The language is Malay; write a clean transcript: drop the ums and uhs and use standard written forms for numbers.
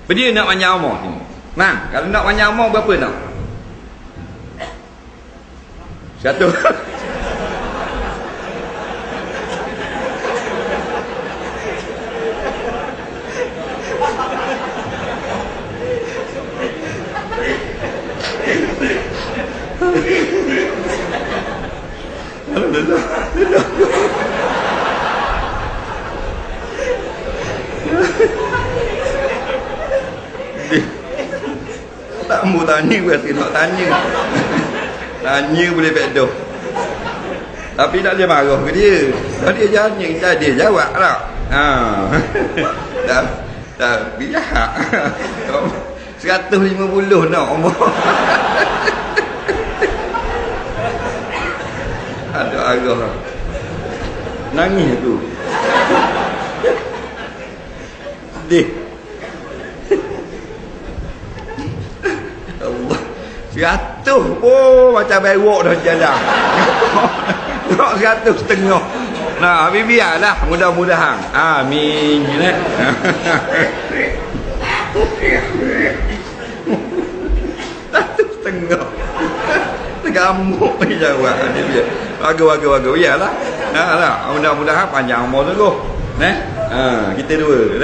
Dia nak panjang umur ni. Nah, kalau nak panjang umur berapa nak? 100. Tak mau tanya berarti nak tanya. Tanya boleh bedoh. Tapi tak boleh marah ke dia. Kalau dia tanya, dia jawab tak? Tak biar. 150 nak umur. Ada arah. Nangis tu. Sedih. Allah. 100 pun macam berok dah jalan. Nak 100 setengah. Nah, habis biarlah mudah-mudahan. Amin. 100 setengah. Tergamuk ni jawab dia. Bagus. Biarlah. Mudah-mudahan panjang umur tu. Kita dua,